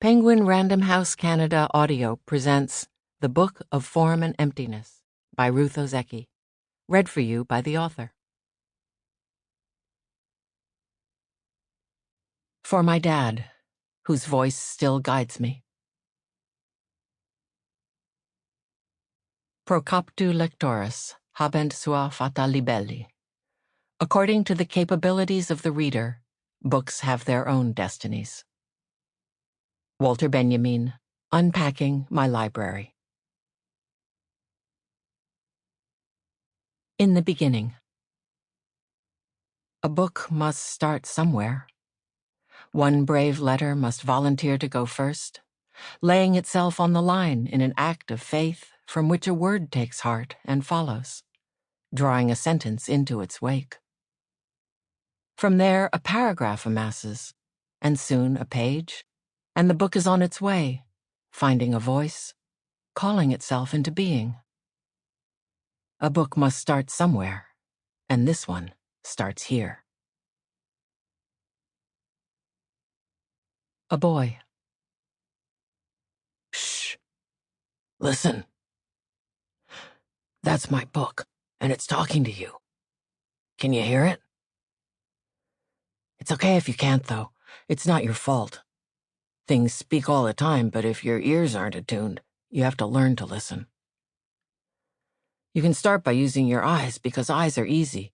Penguin Random House Canada Audio presents The Book of Form and Emptiness by Ruth Ozeki, read for you by the author. For my dad, whose voice still guides me. Procaptu lectoris habent sua fata libelli. According to the capabilities of the reader, books have their own destinies. Walter Benjamin, Unpacking My Library. In the beginning. A book must start somewhere. One brave letter must volunteer to go first, laying itself on the line in an act of faith from which a word takes heart and follows, drawing a sentence into its wake. From there, a paragraph amasses, and soon a page, and the book is on its way, finding a voice, calling itself into being. A book must start somewhere, and this one starts here. A boy. Shh. Listen. That's my book, and it's talking to you. Can you hear it? It's okay if you can't, though. It's not your fault. Things speak all the time, but if your ears aren't attuned, you have to learn to listen. You can start by using your eyes, because eyes are easy.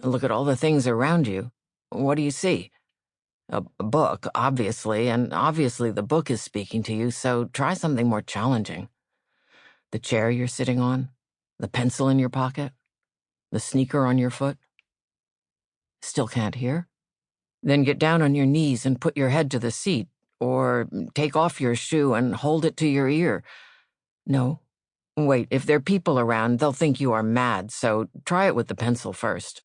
Look at all the things around you. What do you see? A book, obviously, and obviously the book is speaking to you, so try something more challenging. The chair you're sitting on, the pencil in your pocket, the sneaker on your foot. Still can't hear? Then get down on your knees and put your head to the seat, or take off your shoe and hold it to your ear. No. Wait, if there are people around, they'll think you are mad, so try it with the pencil first.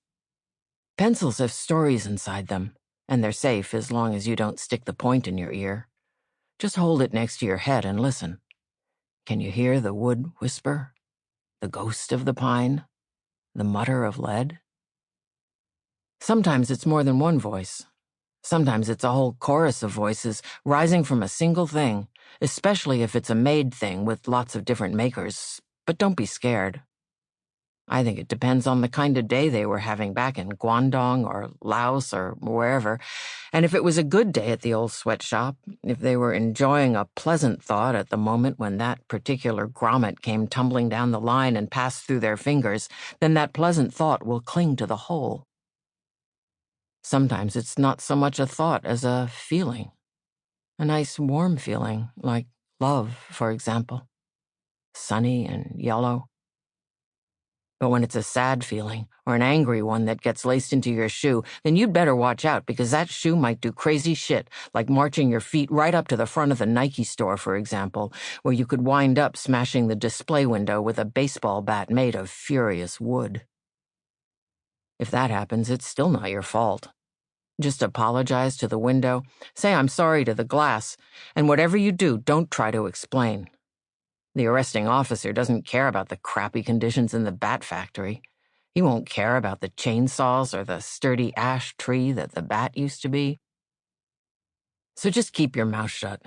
Pencils have stories inside them, and they're safe as long as you don't stick the point in your ear. Just hold it next to your head and listen. Can you hear the wood whisper? The ghost of the pine? The mutter of lead? Sometimes it's more than one voice. Sometimes it's a whole chorus of voices rising from a single thing, especially if it's a made thing with lots of different makers. But don't be scared. I think it depends on the kind of day they were having back in Guangdong or Laos or wherever, and if it was a good day at the old sweatshop, if they were enjoying a pleasant thought at the moment when that particular grommet came tumbling down the line and passed through their fingers, then that pleasant thought will cling to the whole. Sometimes it's not so much a thought as a feeling. A nice warm feeling, like love, for example. Sunny and yellow. But when it's a sad feeling, or an angry one that gets laced into your shoe, then you'd better watch out, because that shoe might do crazy shit, like marching your feet right up to the front of the Nike store, for example, where you could wind up smashing the display window with a baseball bat made of furious wood. If that happens, it's still not your fault. Just apologize to the window, say I'm sorry to the glass, and whatever you do, don't try to explain. The arresting officer doesn't care about the crappy conditions in the bat factory. He won't care about the chainsaws or the sturdy ash tree that the bat used to be. So just keep your mouth shut.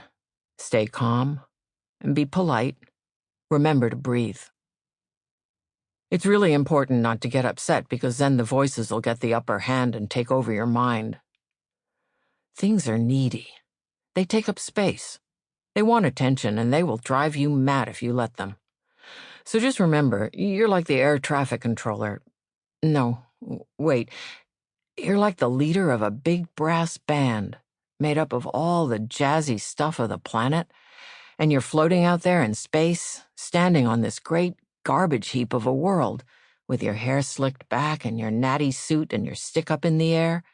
Stay calm and be polite. Remember to breathe. It's really important not to get upset, because then the voices will get the upper hand and take over your mind. Things are needy. They take up space. They want attention, and they will drive you mad if you let them. So just remember, you're like the air traffic controller. No, wait. You're like the leader of a big brass band, made up of all the jazzy stuff of the planet, and you're floating out there in space, standing on this great garbage heap of a world, with your hair slicked back and your natty suit and your stick up in the air,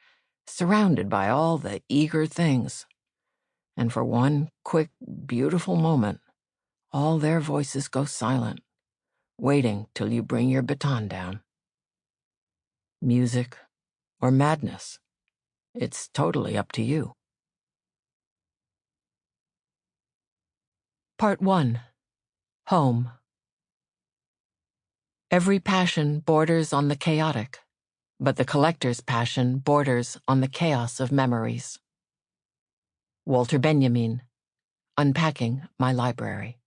surrounded by all the eager things. And for one quick, beautiful moment, all their voices go silent, waiting till you bring your baton down. Music or madness, it's totally up to you. Part 1. Home. Every passion borders on the chaotic, but the collector's passion borders on the chaos of memories. Walter Benjamin, unpacking my library.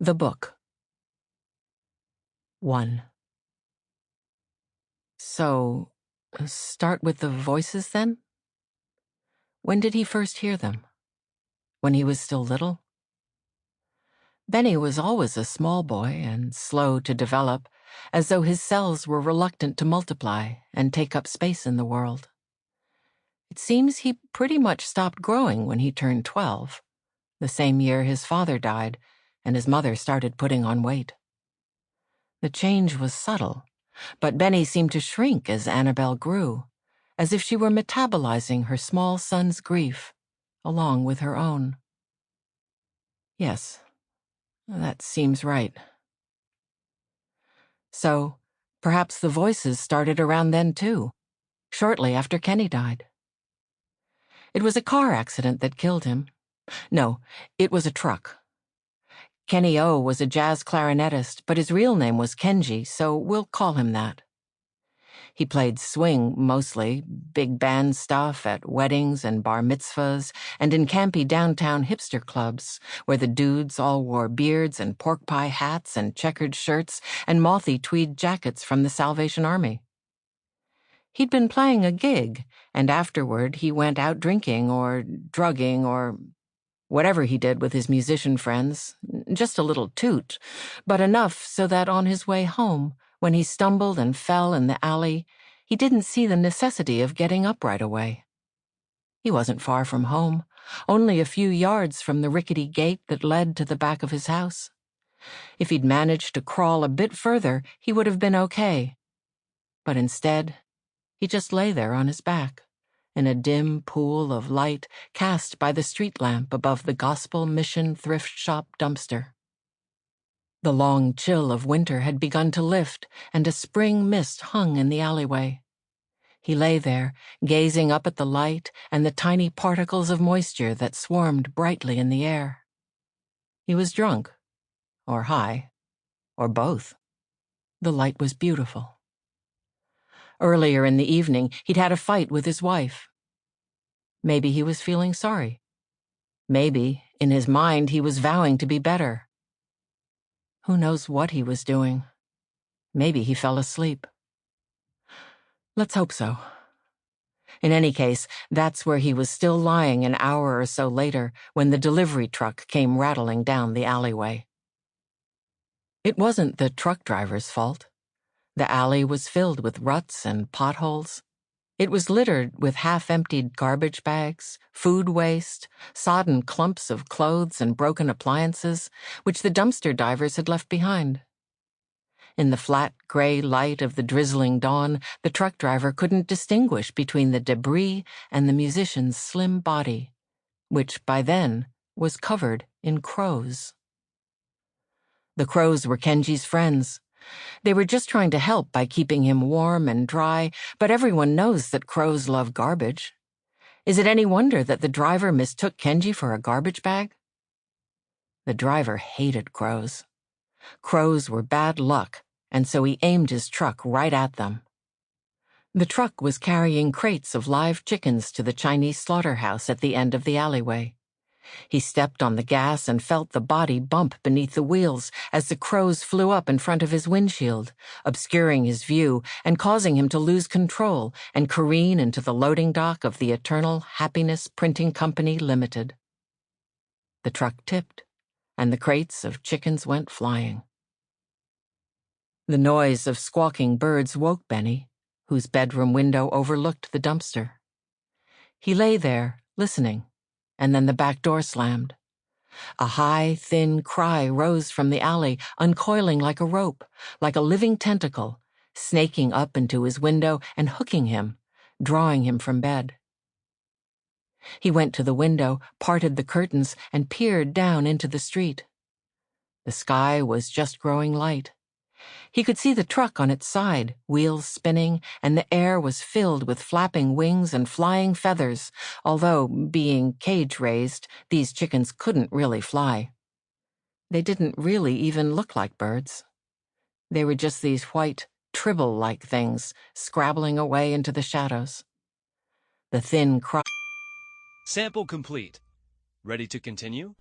The book. 1. So, start with the voices then? When did he first hear them? When he was still little? Benny was always a small boy and slow to develop, as though his cells were reluctant to multiply and take up space in the world. It seems he pretty much stopped growing when he turned 12, the same year his father died and his mother started putting on weight. The change was subtle, but Benny seemed to shrink as Annabelle grew, as if she were metabolizing her small son's grief, along with her own. Yes, that seems right. So, perhaps the voices started around then too, shortly after Kenny died. It was a car accident that killed him. No, it was a truck. Kenny O was a jazz clarinetist, but his real name was Kenji, so we'll call him that. He played swing mostly, big band stuff at weddings and bar mitzvahs, and in campy downtown hipster clubs, where the dudes all wore beards and pork pie hats and checkered shirts and mothy tweed jackets from the Salvation Army. He'd been playing a gig, and afterward he went out drinking or drugging or whatever he did with his musician friends, just a little toot, but enough so that on his way home, when he stumbled and fell in the alley, he didn't see the necessity of getting up right away. He wasn't far from home, only a few yards from the rickety gate that led to the back of his house. If he'd managed to crawl a bit further, he would have been okay. But instead, he just lay there on his back, in a dim pool of light cast by the street lamp above the Gospel Mission thrift shop dumpster. The long chill of winter had begun to lift, and a spring mist hung in the alleyway. He lay there, gazing up at the light and the tiny particles of moisture that swarmed brightly in the air. He was drunk, or high, or both. The light was beautiful. Earlier in the evening, he'd had a fight with his wife. Maybe he was feeling sorry. Maybe, in his mind, he was vowing to be better. Who knows what he was doing? Maybe he fell asleep. Let's hope so. In any case, that's where he was still lying an hour or so later when the delivery truck came rattling down the alleyway. It wasn't the truck driver's fault. The alley was filled with ruts and potholes. It was littered with half-emptied garbage bags, food waste, sodden clumps of clothes and broken appliances, which the dumpster divers had left behind. In the flat, gray light of the drizzling dawn, the truck driver couldn't distinguish between the debris and the musician's slim body, which by then was covered in crows. The crows were Kenji's friends. They were just trying to help by keeping him warm and dry, but everyone knows that crows love garbage. Is it any wonder that the driver mistook Kenji for a garbage bag? The driver hated crows. Crows were bad luck, and so he aimed his truck right at them. The truck was carrying crates of live chickens to the Chinese slaughterhouse at the end of the alleyway. He stepped on the gas and felt the body bump beneath the wheels as the crows flew up in front of his windshield, obscuring his view and causing him to lose control and careen into the loading dock of the Eternal Happiness Printing Company Limited. The truck tipped, and the crates of chickens went flying. The noise of squawking birds woke Benny, whose bedroom window overlooked the dumpster. He lay there, listening, and then the back door slammed. A high, thin cry rose from the alley, uncoiling like a rope, like a living tentacle, snaking up into his window and hooking him, drawing him from bed. He went to the window, parted the curtains, and peered down into the street. The sky was just growing light. He could see the truck on its side, wheels spinning, and the air was filled with flapping wings and flying feathers, although, being cage-raised, these chickens couldn't really fly. They didn't really even look like birds. They were just these white, tribble-like things scrabbling away into the shadows. The thin cry Sample complete. Ready to continue?